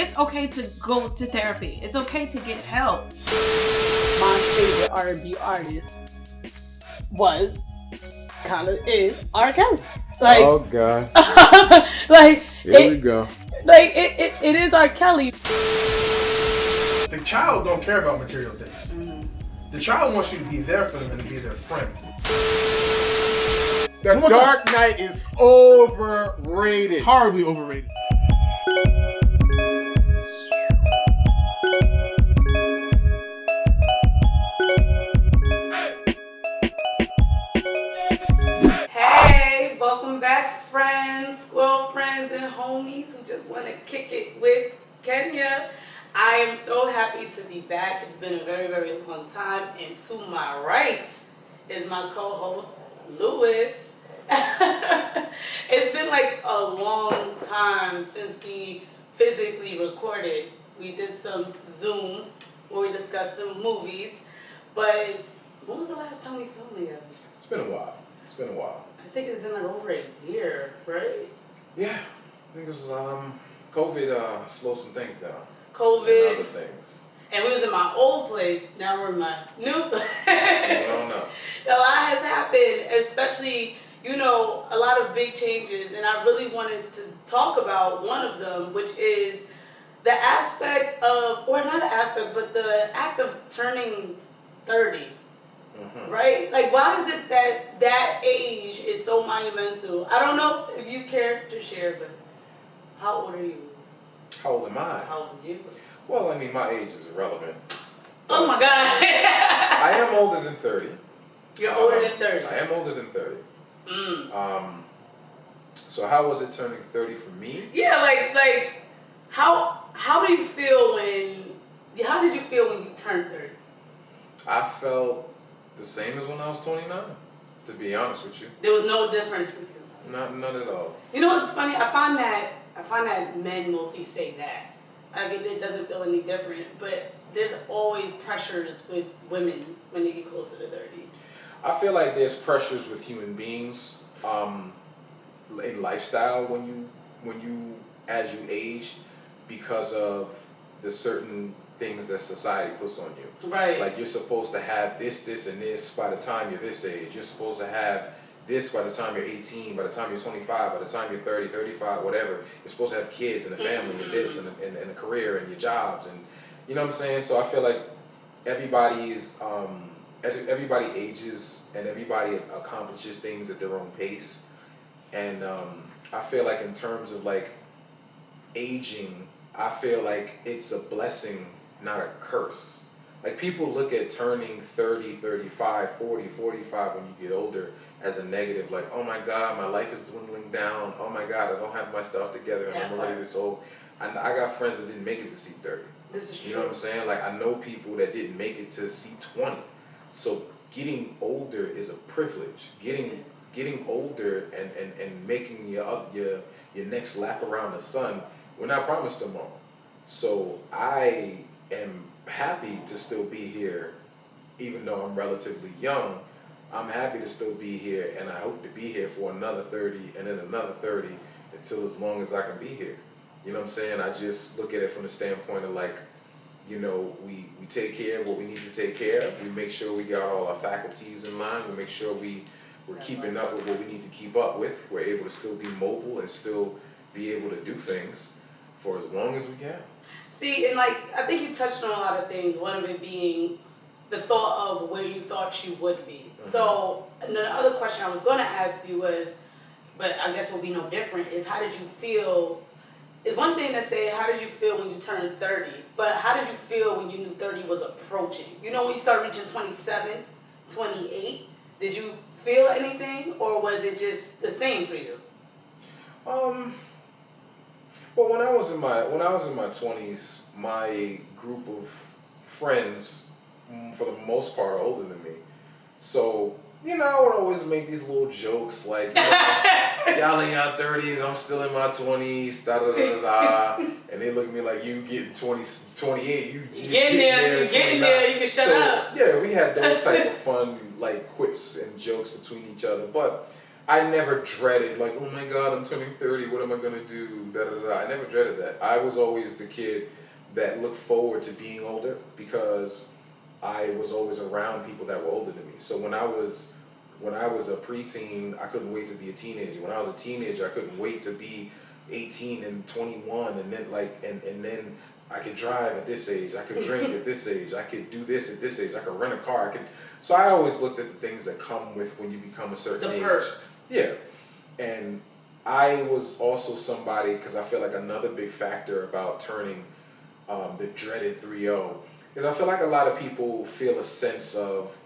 It's okay to go to therapy. It's okay to get help. My favorite R&B artist is R. Kelly. Like, oh God. like Here we go. Like it is R. Kelly. The child don't care about material things. Mm-hmm. The child wants you to be there for them and to be their friend. The Dark Knight is overrated. Horribly overrated. Hey, welcome back, friends, squirrel friends, and homies who just want to kick it with Kenya. I am so happy to be back. It's been a very, very long time. And to my right is my co-host, Lewis. It's been like a long time since we physically recorded. We did some Zoom where we discussed some movies. But when was the last time we filmed together? It's been a while. I think it's been like over a year, right? Yeah. I think it was COVID slowed some things down. COVID. And other things. And we was in my old place, now we're in my new place. I don't know. A lot has happened, especially, a lot of big changes. And I really wanted to talk about one of them, which is the aspect of, or not an aspect, but the act of turning 30. Mm-hmm. Right? Like, why is it that age is so monumental? I don't know if you care to share, but how old are you? How old am I? How old are you? Well, I mean, my age is irrelevant. Oh my God. I am older than 30. You're older than 30. I am older than 30. So how was it turning 30 for me? Yeah, like how do you feel how did you feel when you turned 30? I felt the same as when I was 29, to be honest with you. There was no difference for you. None at all. You know what's funny? I find that men mostly say that. Like it doesn't feel any different, but there's always pressures with women when they get closer to 30. I feel like there's pressures with human beings in lifestyle when you as you age because of the certain things that society puts on you. Right. Like you're supposed to have this, and this by the time you're this age. You're supposed to have this by the time you're 18, by the time you're 25, by the time you're 30, 35, whatever. You're supposed to have kids and a family and this and a career and your jobs and you know what I'm saying? So I feel like everybody ages and everybody accomplishes things at their own pace. And I feel like in terms of like aging, I feel like it's a blessing, not a curse. Like people look at turning 30, 35, 40, 45 when you get older as a negative, like, oh my God, my life is dwindling down. Oh my God, I don't have my stuff together and I'm already this old. And I got friends that didn't make it to see 30. This is true. You know what I'm saying? Like I know people that didn't make it to see 20. So getting older is a privilege. Getting older and making your next lap around the sun, we're not promised tomorrow. So I am happy to still be here, even though I'm relatively young. I'm happy to still be here, and I hope to be here for another 30 and then another 30 until as long as I can be here. You know what I'm saying? I just look at it from the standpoint of like, we take care of what we need to take care of. We make sure we got all our faculties in line. We make sure we're keeping up with what we need to keep up with. We're able to still be mobile and still be able to do things for as long as we can. See, and like, I think you touched on a lot of things, one of it being the thought of where you thought you would be. Mm-hmm. So, the other question I was going to ask you was, but I guess will be no different, is how did you feel? It's one thing to say, how did you feel when you turned 30? But how did you feel when you knew 30 was approaching? You know, when you start reaching 27, 28, did you feel anything? Or was it just the same for you? Well, when I was in my 20s, my group of friends, for the most part, are older than me. So, I would always make these little jokes like, y'all in your 30s, I'm still in my 20s, da-da-da-da-da. And they look at me like, you getting 28, you getting there, you can shut up. Yeah, we had those type of fun, like, quips and jokes between each other. But I never dreaded like, oh my God, I'm turning 30. What am I gonna do? Da da da. I never dreaded that. I was always the kid that looked forward to being older because I was always around people that were older than me. So when I was a preteen, I couldn't wait to be a teenager. When I was a teenager, I couldn't wait to be 18 and 21, and then and then I could drive at this age. I could drink at this age. I could do this at this age. I could rent a car. So I always looked at the things that come with when you become a certain age. The perks. Yeah, and I was also somebody, because I feel like another big factor about turning the dreaded 3-0 is I feel like a lot of people feel a sense of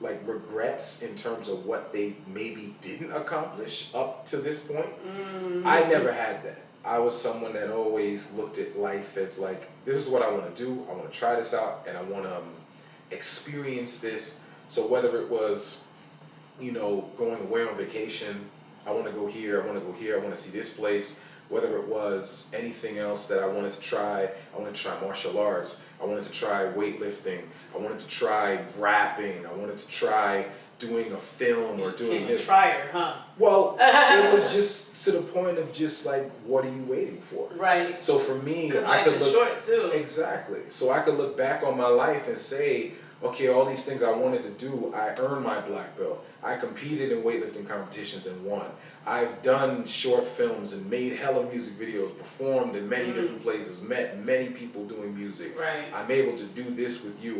regrets in terms of what they maybe didn't accomplish up to this point. Mm-hmm. I never had that. I was someone that always looked at life as like, this is what I want to do. I want to try this out, and I want to experience this. So whether it was, going away on vacation, I want to go here, I want to go here, I want to see this place. Whether it was anything else that I wanted to try, I wanted to try martial arts, I wanted to try weightlifting, I wanted to try rapping, I wanted to try doing a film or doing this. Trier, huh? Well, it was just to the point of just like, what are you waiting for? Right. So for me, because I life could is look short too. Exactly. So I could look back on my life and say, okay, all these things I wanted to do, I earned my black belt. I competed in weightlifting competitions and won. I've done short films and made hella music videos, performed in many different places, met many people doing music. Right. I'm able to do this with you.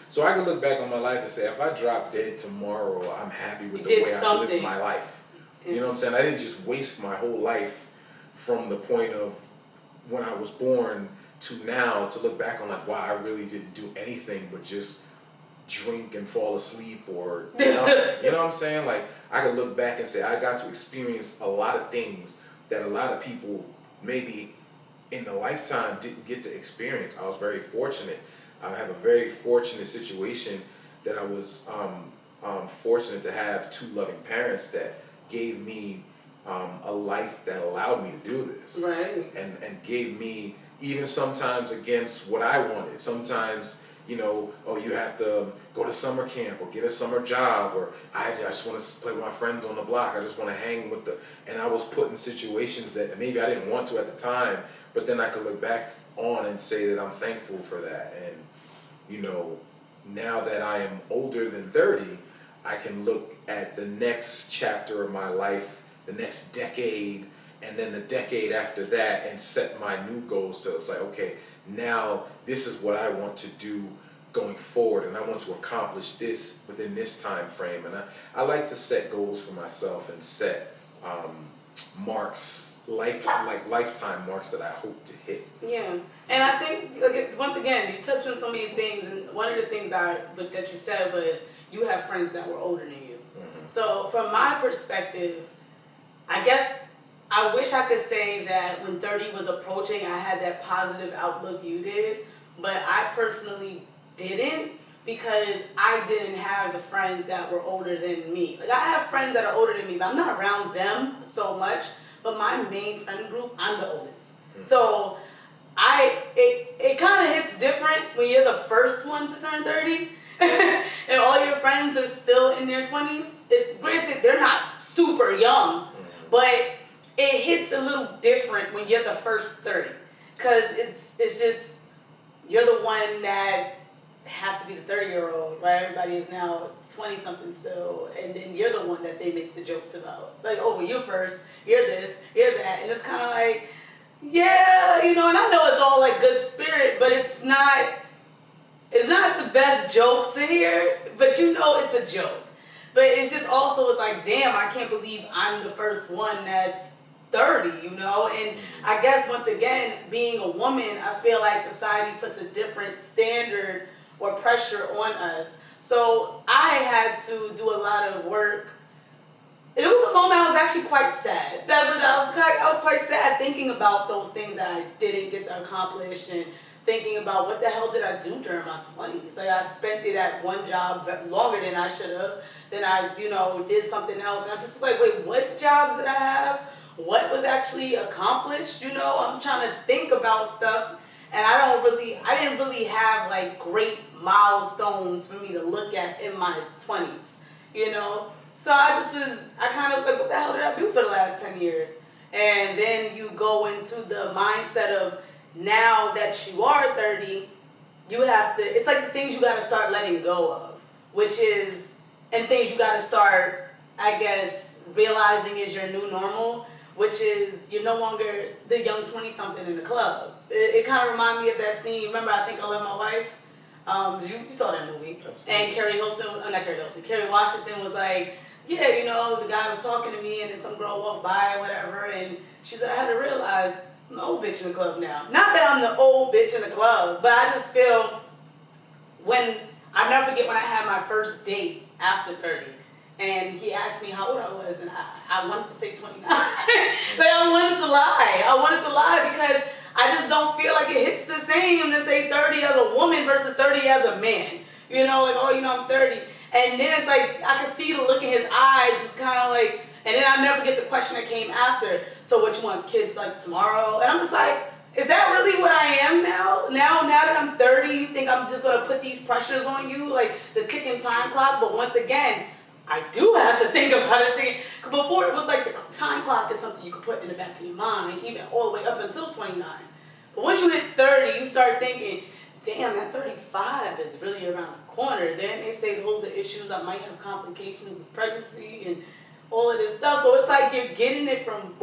So I can look back on my life and say, if I drop dead tomorrow, I'm happy with the way I lived my life. You know what I'm saying? I didn't just waste my whole life from the point of when I was born to now to look back on like, wow, I really didn't do anything but just drink and fall asleep or nothing. You know what I'm saying? Like, I could look back and say I got to experience a lot of things that a lot of people maybe in the lifetime didn't get to experience. I was very fortunate. I have a very fortunate situation that I was fortunate to have two loving parents that gave me a life that allowed me to do this. Right. And gave me, even sometimes against what I wanted. Sometimes, you have to go to summer camp or get a summer job, or I just want to play with my friends on the block. I just want to hang with and I was put in situations that maybe I didn't want to at the time, but then I could look back on and say that I'm thankful for that. And, now that I am older than 30, I can look at the next chapter of my life, the next decade, and then the decade after that, and set my new goals. So it's like, okay, now this is what I want to do going forward, and I want to accomplish this within this time frame. And I like to set goals for myself and set lifetime marks that I hope to hit. Yeah, and I think once again you touched on so many things, and one of the things that you said was you have friends that were older than you. Mm-hmm. So from my perspective, I guess I wish I could say that when 30 was approaching, I had that positive outlook you did, but I personally didn't, because I didn't have the friends that were older than me. Like, I have friends that are older than me, but I'm not around them so much. But my main friend group, I'm the oldest. Mm-hmm. So it kind of hits different when you're the first one to turn 30 and all your friends are still in their 20s. Granted, they're not super young, but it hits a little different when you're the first 30, because it's just, you're the one that has to be the 30-year-old, right? Everybody is now 20-something still, and then you're the one that they make the jokes about. Like, oh, well, you first, you're this, you're that, and it's kind of like, yeah, and I know it's all like good spirit, but it's not the best joke to hear, but it's a joke. But it's just also, it's like, damn, I can't believe I'm the first one that's 30, and I guess once again, being a woman, I feel like society puts a different standard or pressure on us. So I had to do a lot of work. And it was a moment I was actually quite sad. I was quite sad thinking about those things that I didn't get to accomplish, and thinking about what the hell did I do during my 20s. Like, I spent it at one job longer than I should have. Then I, did something else. And I just was like, wait, what jobs did I have? What was actually accomplished? I'm trying to think about stuff. And I didn't really have like great milestones for me to look at in my 20s. you know? So I kind of was like, what the hell did I do for the last 10 years? And then you go into the mindset of now that you are 30, you have to, it's like the things you got to start letting go of, and things you got to start, I guess, realizing is your new normal, which is you're no longer the young 20-something in the club. It kind of reminded me of that scene. Remember, I Think I Love My Wife? You saw that movie. Absolutely. And Kerry Washington was like, yeah, you know, the guy was talking to me and then some girl walked by or whatever, and she said, I had to realize I'm the old bitch in the club now. Not that I'm the old bitch in the club, but I just feel I'll never forget when I had my first date after 30. And he asked me how old I was, and I wanted to say 29. Like, I wanted to lie because I just don't feel like it hits the same to say 30 as a woman versus 30 as a man. You know, like, oh, you know, I'm 30. And then it's like, I could see the look in his eyes. It was kind of like, and then I'll never forget the question that came after. So what, you want kids like tomorrow? And I'm just like, is that really what I am now? Now that I'm 30, you think I'm just going to put these pressures on you? Like the ticking time clock? But once again, I do have to think about it. Before it was like the time clock is something you could put in the back of your mind, even all the way up until 29. But once you hit 30, you start thinking, damn, that 35 is really around the corner. Then they say those are issues. I might have complications with pregnancy and all of this stuff. So it's like you're getting it from,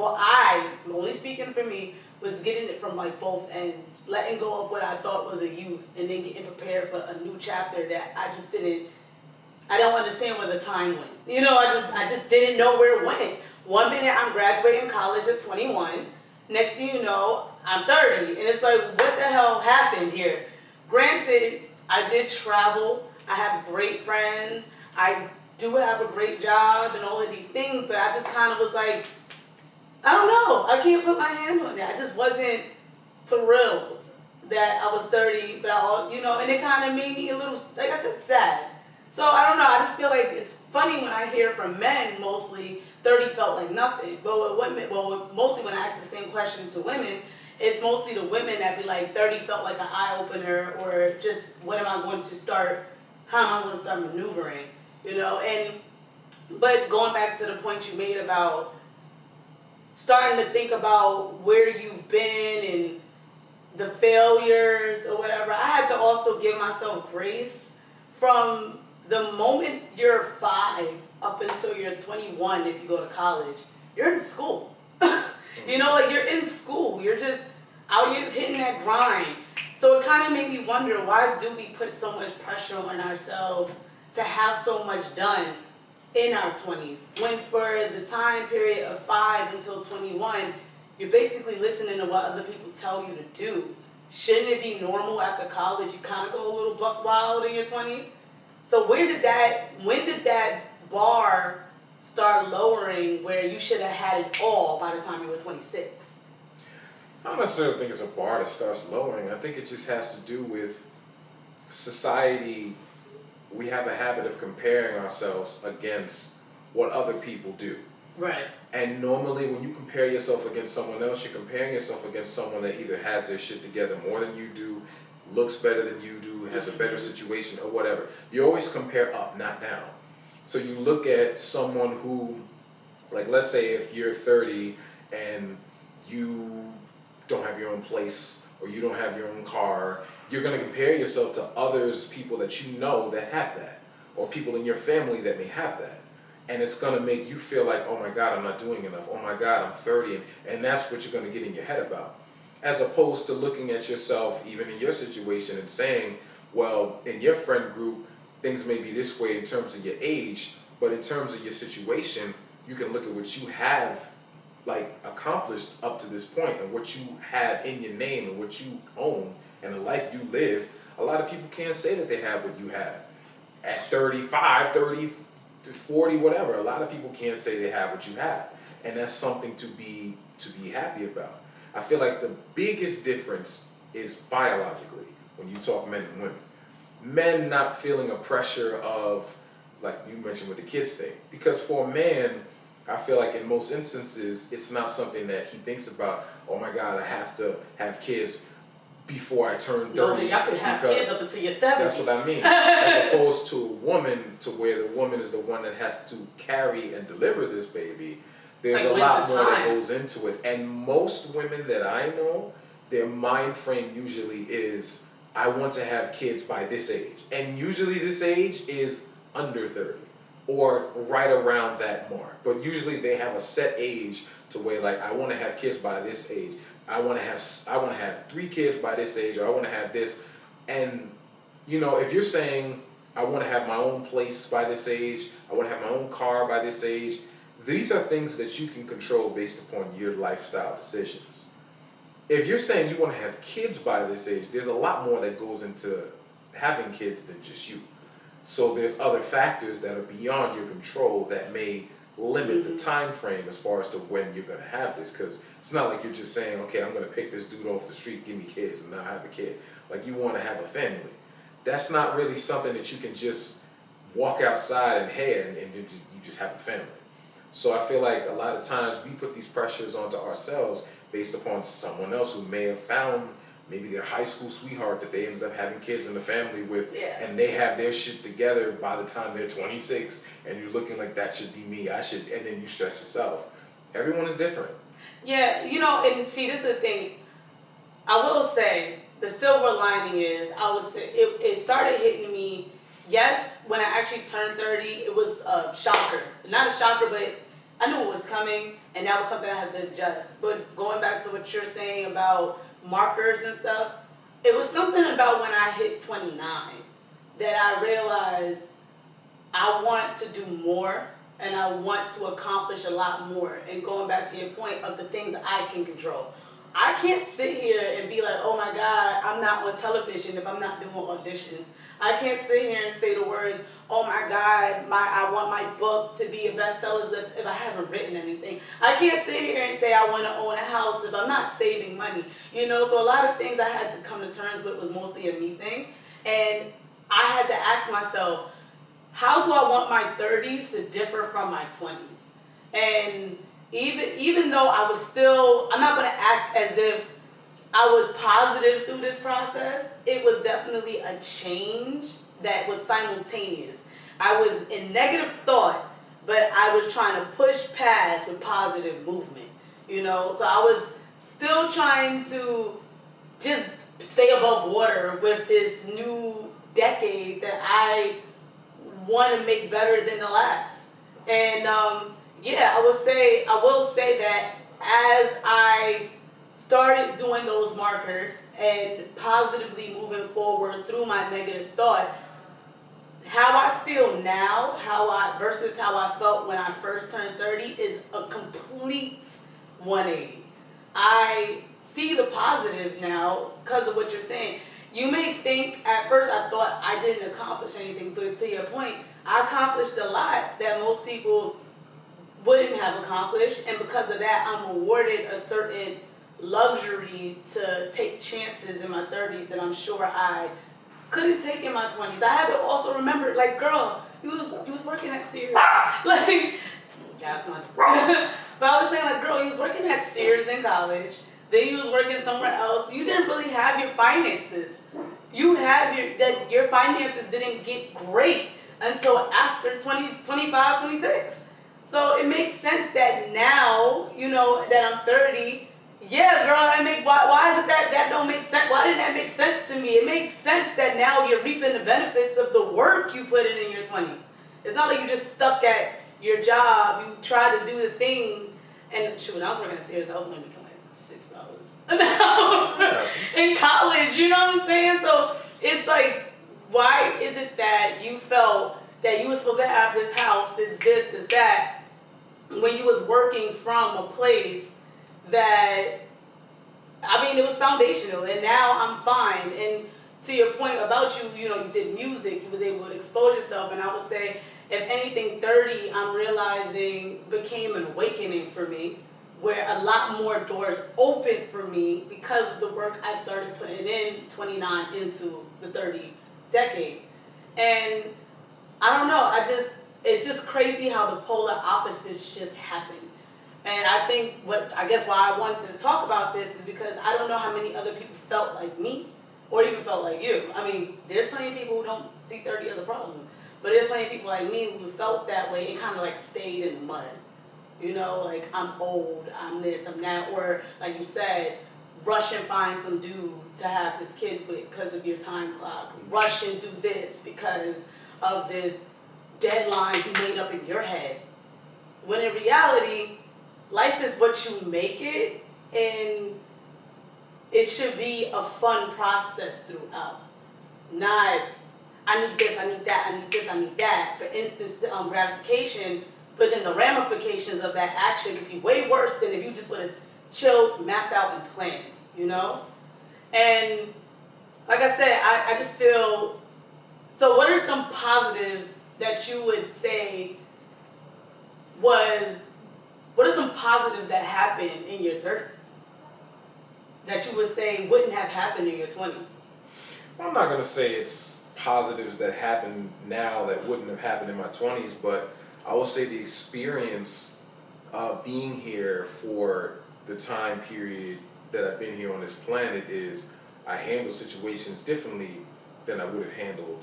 only speaking for me, was getting it from like both ends. Letting go of what I thought was a youth and then getting prepared for a new chapter that I don't understand where the time went. You know, I just didn't know where it went. One minute I'm graduating college at 21. Next thing you know, I'm 30. And it's like, what the hell happened here? Granted, I did travel. I have great friends. I do have a great job and all of these things, but I just kind of was like, I don't know. I can't put my hand on it. I just wasn't thrilled that I was 30, but and it kind of made me a little, like I said, sad. So I don't know. I just feel like it's funny when I hear from men mostly 30 felt like nothing. But with women, mostly when I ask the same question to women, it's mostly the women that be like 30 felt like an eye opener, or just how am I going to start maneuvering, you know? But going back to the point you made about starting to think about where you've been and the failures or whatever, I had to also give myself grace from the moment you're 5 up until you're 21. If you go to college, you're in school. You know, like you're in school. You're just out here just hitting that grind. So it kind of made me wonder, why do we put so much pressure on ourselves to have so much done in our 20s? When for the time period of 5 until 21, you're basically listening to what other people tell you to do. Shouldn't it be normal after college? You kind of go a little buck wild in your 20s. So when did that bar start lowering where you should have had it all by the time you were 26? I don't necessarily think it's a bar that starts lowering. I think it just has to do with society. We have a habit of comparing ourselves against what other people do. Right. And normally when you compare yourself against someone else, you're comparing yourself against someone that either has their shit together more than you do, looks better than you do, has a better situation, or whatever. You always compare up, not down. So you look at someone who, like, let's say if you're 30 and you don't have your own place or you don't have your own car, you're going to compare yourself to people that you know that have that, or people in your family that may have that. And it's going to make you feel like, oh my God, I'm not doing enough. Oh my God, I'm 30. And that's what you're going to get in your head about. As opposed to looking at yourself, even in your situation, and saying, well, in your friend group, things may be this way in terms of your age, but in terms of your situation, you can look at what you have accomplished up to this point, and what you have in your name, and what you own, and the life you live. A lot of people can't say that they have what you have. At 35, 30, 40, whatever, a lot of people can't say they have what you have. And that's something to be happy about. I feel like the biggest difference is biologically when you talk men and women. Men not feeling a pressure of, like you mentioned with the kids thing. Because for a man, I feel like in most instances, it's not something that he thinks about, oh my God, I have to have kids before I turn 30. No, because y'all could have kids up until you're 70. That's what I mean. As opposed to a woman, to where the woman is the one that has to carry and deliver this baby. There's like a lot more that time. goes into it. And most women that I know, their mind frame usually is, I want to have kids by this age. And usually this age is under 30 or right around that mark. But usually they have a set age to where, like, I want to have kids by this age. I want to have 3 kids by this age, or I want to have this. And, you know, if you're saying, I want to have my own place by this age, I want to have my own car by this age, these are things that you can control based upon your lifestyle decisions. If you're saying you want to have kids by this age, there's a lot more that goes into having kids than just you. So there's other factors that are beyond your control that may limit the time frame as far as to when you're going to have this, because it's not like you're just saying, okay, I'm going to pick this dude off the street, give me kids, and now I have a kid. Like, you want to have a family. That's not really something that you can just walk outside and you just have a family. So I feel like a lot of times we put these pressures onto ourselves based upon someone else who may have found maybe their high school sweetheart that they ended up having kids in the family with, and they have their shit together by the time they're 26, and you're looking like, that should be me, and then you stress yourself. Everyone is different. Yeah, you know, and see, this is the thing. I will say, the silver lining is, it started hitting me, yes, when I actually turned 30, it was a shocker. Not a shocker, but I knew it was coming, and that was something I had to adjust. But going back to what you're saying about markers and stuff, it was something about when I hit 29 that I realized I want to do more and I want to accomplish a lot more. And going back to your point of the things I can control, I can't sit here and be like, oh my God, I'm not on television if I'm not doing auditions. I can't sit here and say the words, oh my God, I want my book to be a bestseller if I haven't written anything. I can't sit here and say I want to own a house if I'm not saving money. You know, so a lot of things I had to come to terms with was mostly a me thing. And I had to ask myself, how do I want my 30s to differ from my 20s? And even though I was still, I'm not going to act as if I was positive through this process, it was definitely a change that was simultaneous. I was in negative thought, but I was trying to push past with positive movement, you know? So I was still trying to just stay above water with this new decade that I want to make better than the last. And yeah, I will say that as I started doing those markers and positively moving forward through my negative thought, how I feel now, versus how I felt when I first turned 30 is a complete 180. I see the positives now because of what you're saying. You may think, at first I thought I didn't accomplish anything, but to your point, I accomplished a lot that most people wouldn't have accomplished, and because of that, I'm awarded a certain luxury to take chances in my 30s that I'm sure I couldn't take in my 20s. I had to also remember, like, girl, you was working at Sears. Like, that's not true. But I was saying, like, girl, you was working at Sears in college. Then you was working somewhere else. You didn't really have your finances. Your finances didn't get great until after 25, 26. So it makes sense that now, you know, that I'm 30, yeah, girl, why is it that don't make sense? Why didn't that make sense to me? It makes sense that now you're reaping the benefits of the work you put in your 20s. It's not like you just stuck at your job. You try to do the things. And shoot, when I was working at Sears, I was only making like $6 an hour in college. You know what I'm saying? So it's like, why is it that you felt that you were supposed to have this house, this, that, when you was working from a place that, I mean, it was foundational, and now I'm fine. And to your point about you know, you did music, you was able to expose yourself, and I would say, if anything, 30, I'm realizing, became an awakening for me, where a lot more doors opened for me because of the work I started putting in 29 into the 30 decade. And I don't know, it's just crazy how the polar opposites just happen. And I think why I wanted to talk about this is because I don't know how many other people felt like me or even felt like you. I mean, there's plenty of people who don't see 30 as a problem, but there's plenty of people like me who felt that way and kind of like stayed in the mud. You know, like, I'm old, I'm this, I'm that, or like you said, rush and find some dude to have this kid with because of your time clock. Rush and do this because of this deadline you made up in your head. When in reality, life is what you make it, and it should be a fun process throughout. Not, I need this, I need that, I need this, I need that. For instance, gratification, but then the ramifications of that action could be way worse than if you just would have chilled, mapped out, and planned, you know? And like I said, I just feel, so what are some positives that you would say what are some positives that happened in your 30s that you would say wouldn't have happened in your 20s? I'm not going to say it's positives that happen now that wouldn't have happened in my 20s, but I will say the experience of being here for the time period that I've been here on this planet is I handle situations differently than I would have handled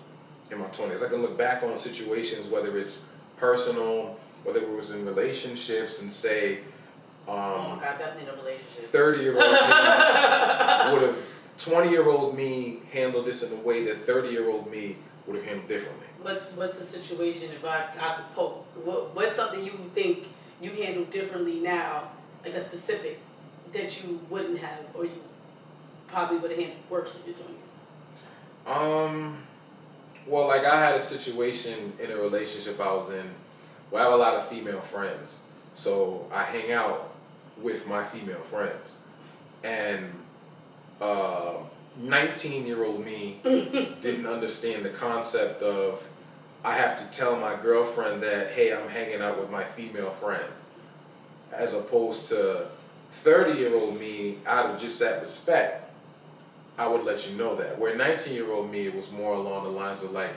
in my 20s. I can look back on situations, whether it's personal, whether it was in relationships, and say, oh my God, definitely in a relationship. 30-year-old me would have, 20-year-old me handled this in a way that 30-year-old me would have handled differently. What's the situation if I could poke? What's something you think you handle differently now, like a specific, that you wouldn't have, or you probably would have handled worse in your 20s? Well, like I had a situation in a relationship I was in where I have a lot of female friends. So I hang out with my female friends. And 19-year-old me didn't understand the concept of I have to tell my girlfriend that, hey, I'm hanging out with my female friend. As opposed to 30-year-old me, out of just that respect, I would let you know that. Where 19-year-old me, it was more along the lines of like,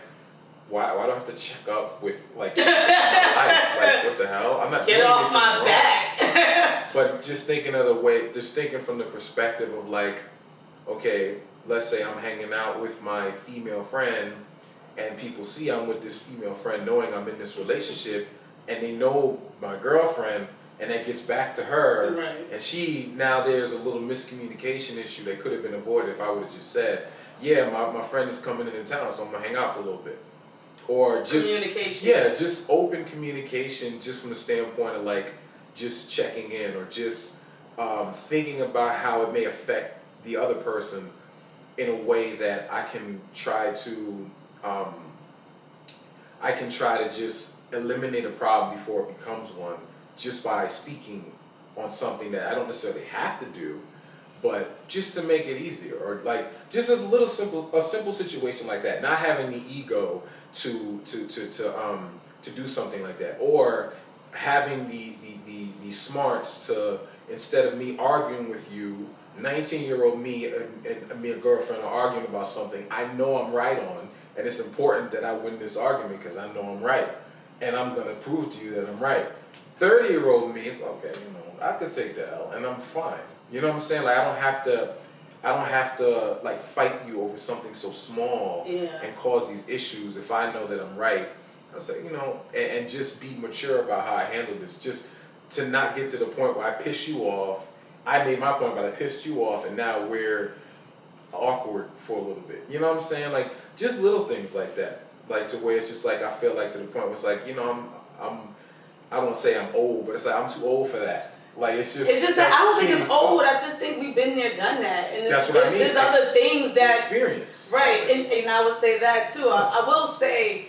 why do I have to check up with like my life? Like, what the hell? I'm not Get doing off my anything wrong. back. But just thinking of the way, just thinking from the perspective of like, okay, let's say I'm hanging out with my female friend and people see I'm with this female friend knowing I'm in this relationship and they know my girlfriend and that gets back to her. Right. And now there's a little miscommunication issue that could have been avoided if I would have just said, yeah, my friend is coming into town, so I'm going to hang out for a little bit. Or just communication. Yeah, just open communication, just from the standpoint of like just checking in or just thinking about how it may affect the other person in a way that I can try to just eliminate a problem before it becomes one, just by speaking on something that I don't necessarily have to do, but just to make it easier, or like just as a simple situation like that, not having the ego to do something like that, or having the smarts to, instead of me arguing with you, 19-year-old me and me and girlfriend are arguing about something I know I'm right on, and it's important that I win this argument because I know I'm right, and I'm gonna prove to you that I'm right. 30-year-old me, it's okay, I could take the L and I'm fine. You know what I'm saying? Like I don't have to like fight you over something so small and cause these issues if I know that I'm right. I'll say, and just be mature about how I handle this. Just to not get to the point where I piss you off. I made my point, but I pissed you off, and now we're awkward for a little bit. You know what I'm saying? Like just little things like that. Like to where it's just like I feel like to the point where it's like, I don't say I'm old, but it's like I'm too old for that. Like it's just that I don't think it's old. I just think we've been there, done that, and that's what I mean. There's other things that experience, right? And I would say that too. I will say,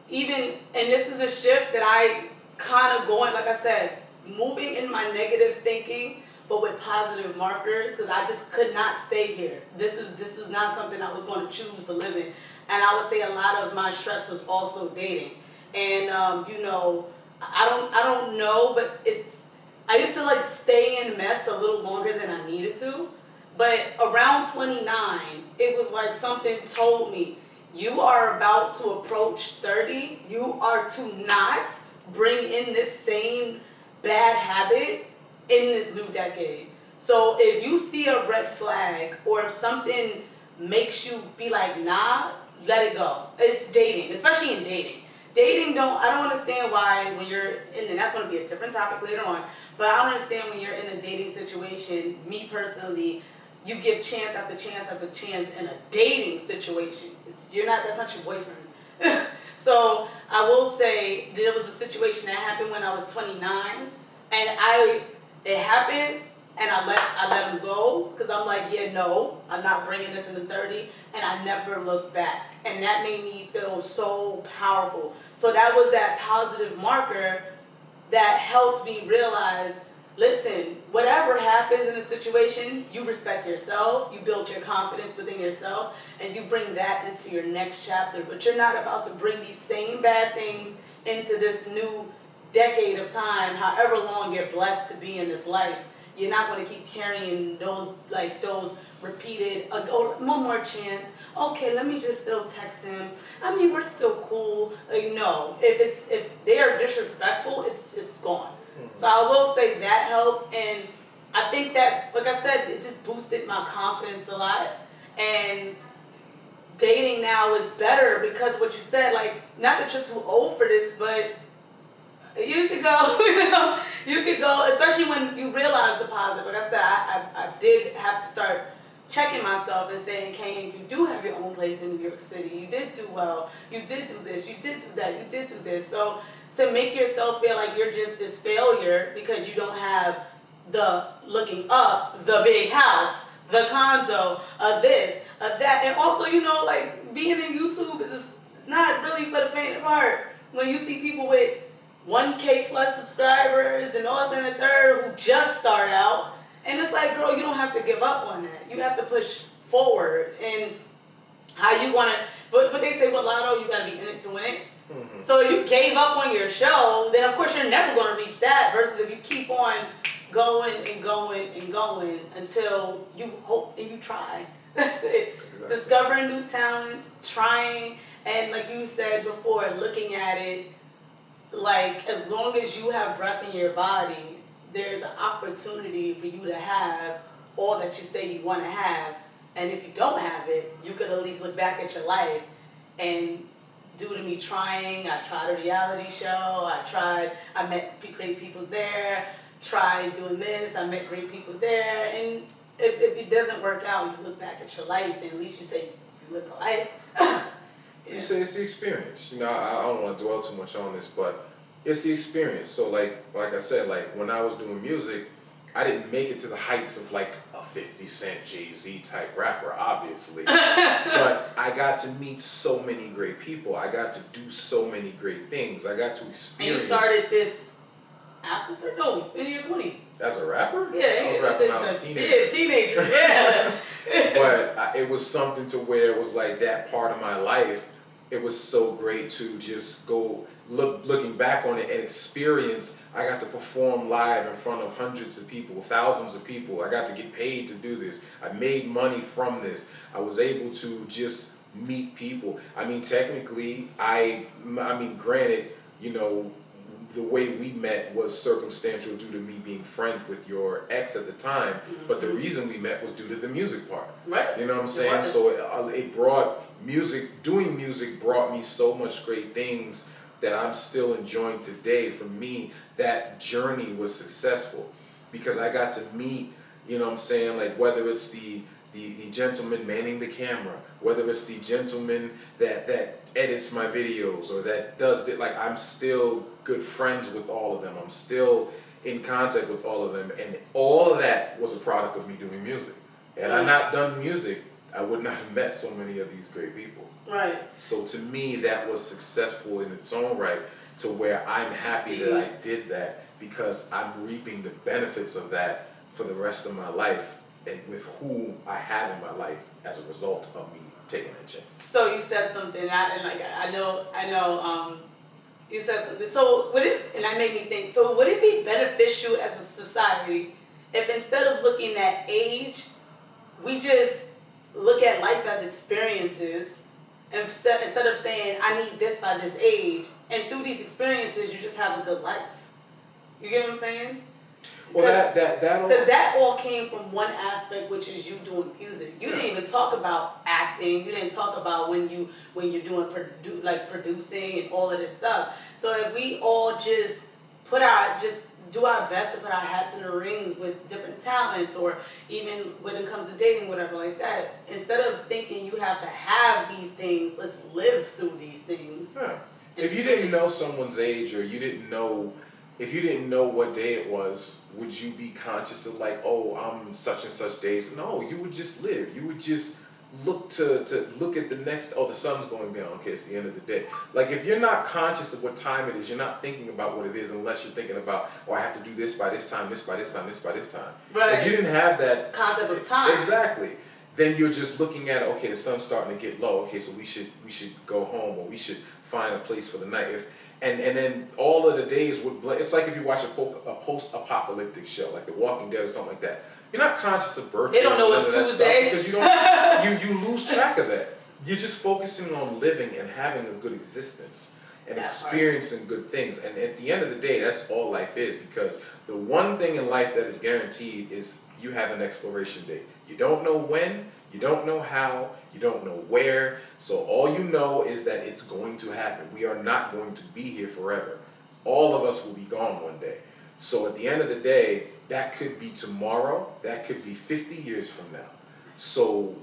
even, and this is a shift that I kind of going, like I said, moving in my negative thinking, but with positive markers, because I just could not stay here. This is not something I was going to choose to live in, and I would say a lot of my stress was also dating, and I don't know, but I used to like stay in mess a little longer than I needed to, but around 29, it was like something told me, you are about to approach 30, you are to not bring in this same bad habit in this new decade. So if you see a red flag or if something makes you be like, nah, let it go. It's dating, especially in dating. Dating, I don't understand why when you're in, and that's going to be a different topic later on, but I don't understand when you're in a dating situation, me personally, you give chance after chance after chance in a dating situation. That's not your boyfriend. So I will say there was a situation that happened when I was 29, and it happened, and I let him go, because I'm like, yeah, no, I'm not bringing this into 30, and I never looked back. And that made me feel so powerful. So that was that positive marker that helped me realize, listen, whatever happens in a situation, you respect yourself, you build your confidence within yourself, and you bring that into your next chapter. But you're not about to bring these same bad things into this new decade of time, however long you're blessed to be in this life. You're not going to keep carrying those repeated, one more chance. Okay, let me just still text him. I mean, we're still cool. Like, no, if they are disrespectful, it's gone. Mm-hmm. So I will say that helped, and I think that, like I said, it just boosted my confidence a lot. And dating now is better because what you said, like, not that you're too old for this, but you could go, you could go, especially when you realize the positive. Like I said, I did have to start checking myself and saying, Kane, you do have your own place in New York City. You did do well. You did do this. You did do that. You did do this. So to make yourself feel like you're just this failure because you don't have the looking up, the big house, the condo, this, that. And also, like being in YouTube is just not really for the faint of heart. When you see people with 1K plus subscribers and all this and the third who just start out, and it's like, girl, you don't have to give up on that. You have to push forward. And how you want to, but they say, well, Lotto, you got to be in it to win it. Mm-hmm. So if you gave up on your show, then of course you're never going to reach that, versus if you keep on going and going and going until you hope and you try. That's it. Exactly. Discovering new talents, trying, and like you said before, looking at it like as long as you have breath in your body, there's an opportunity for you to have all that you say you want to have. And if you don't have it, you could at least look back at your life and due to me trying, I tried a reality show, I met great people there, tried doing this, I met great people there, and if it doesn't work out, you look back at your life and at least you say you lived a life. You say it's the experience. I don't want to dwell too much on this, but it's the experience. So like I said, like when I was doing music, I didn't make it to the heights of like a 50 Cent, Jay-Z type rapper, obviously. But I got to meet so many great people. I got to do so many great things. I got to experience. And you started this in your 20s. As a rapper? Yeah. I was rapping when I was a teenager. Yeah, teenager, yeah. But it was something to where it was like that part of my life. It was so great to just go looking back on it and experience. I got to perform live in front of hundreds of people, thousands of people. I got to get paid to do this. I made money from this. I was able to just meet people. I mean, technically, granted, the way we met was circumstantial due to me being friends with your ex at the time, but the reason we met was due to the music part. Right. You know what I'm saying? So it brought doing music brought me so much great things that I'm still enjoying today. For me, that journey was successful because I got to meet, like whether it's the gentleman manning the camera, whether it's the gentleman that edits my videos or that does it, like I'm still good friends with all of them. I'm still in contact with all of them, and all of that was a product of me doing music. Had I not done music, I would not have met so many of these great people. Right. So to me, that was successful in its own right, to where I'm happy that I did that because I'm reaping the benefits of that for the rest of my life and with who I have in my life as a result of me taking that chance. So you said something, I know. You said something. So that made me think. So would it be beneficial as a society if instead of looking at age, we just look at life as experiences, and instead of saying I need this by this age, and through these experiences you just have a good life? You get what I'm saying? Well, that'll. Because that all came from one aspect, which is you doing music. You didn't even talk about acting. You didn't talk about when you're doing producing and all of this stuff. So if we all just do our best to put our hats in the rings with different talents, or even when it comes to dating, whatever like that, instead of thinking you have to have these things, let's live through these things. Yeah. If you didn't know someone's age, or if you didn't know what day it was, would you be conscious of like, oh, I'm such and such days? No, you would just live. You would just look to look at the next, oh, the sun's going down. Okay, it's the end of the day. Like, if you're not conscious of what time it is, you're not thinking about what it is unless you're thinking about, oh, I have to do this by this time, this by this time, this by this time. Right. If you didn't have that concept of time. Exactly. Then you're just looking at, okay, the sun's starting to get low. Okay, so we should go home, or we should find a place for the night. And then all of the days would blend. It's like if you watch a post-apocalyptic show, like The Walking Dead or something like that. You're not conscious of birthdays. They don't know it's Tuesday. Because you lose track of that. You're just focusing on living and having a good existence and experiencing good things. And at the end of the day, that's all life is, because the one thing in life that is guaranteed is you have an expiration date. You don't know when, you don't know how, you don't know where. So all you know is that it's going to happen. We are not going to be here forever. All of us will be gone one day. So at the end of the day, that could be tomorrow, that could be 50 years from now. So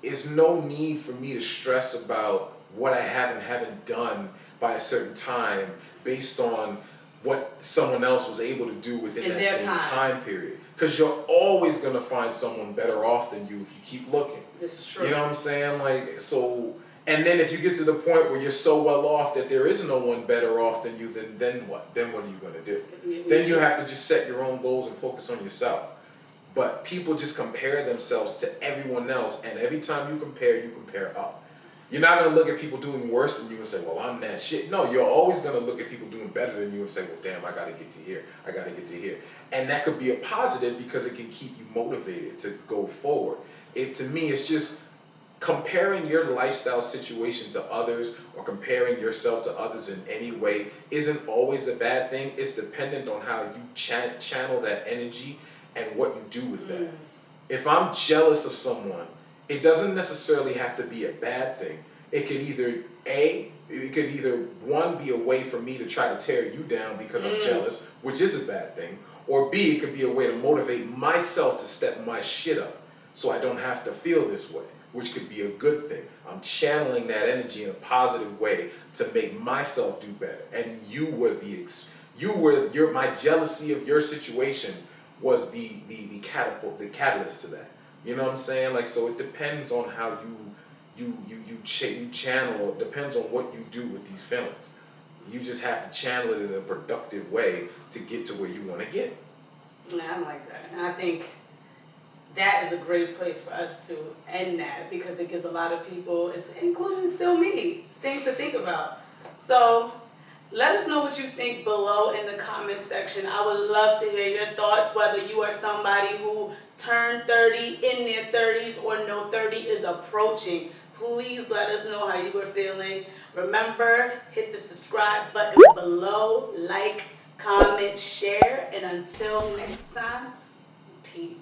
it's no need for me to stress about what I haven't done by a certain time based on what someone else was able to do within that same time period. Because you're always going to find someone better off than you if you keep looking. This is true. You know what I'm saying? Like, so, and then if you get to the point where you're so well off that there is no one better off than you, then what? Then what are you going to do? Then you have to just set your own goals and focus on yourself. But people just compare themselves to everyone else, and every time you compare up. You're not going to look at people doing worse than you and say, well, I'm that shit. No, you're always going to look at people doing better than you and say, well, damn, I got to get to here. I got to get to here. And that could be a positive because it can keep you motivated to go forward. To me, it's just comparing your lifestyle situation to others, or comparing yourself to others in any way isn't always a bad thing. It's dependent on how you channel that energy and what you do with that. If I'm jealous of someone, it doesn't necessarily have to be a bad thing. It could either one, be a way for me to try to tear you down because I'm jealous, which is a bad thing, or B, it could be a way to motivate myself to step my shit up so I don't have to feel this way, which could be a good thing. I'm channeling that energy in a positive way to make myself do better. And my jealousy of your situation was the catalyst to that. You know what I'm saying? Like, so it depends on how you channel. It depends on what you do with these feelings. You just have to channel it in a productive way to get to where you want to get. Yeah, I like that. And I think that is a great place for us to end that, because it gives a lot of people, including still me, things to think about. So let us know what you think below in the comment section. I would love to hear your thoughts, whether you are somebody who turned 30, in their 30s, or no 30 is approaching. Please let us know how you were feeling. Remember, hit the subscribe button below, like, comment, share, and until next time, peace.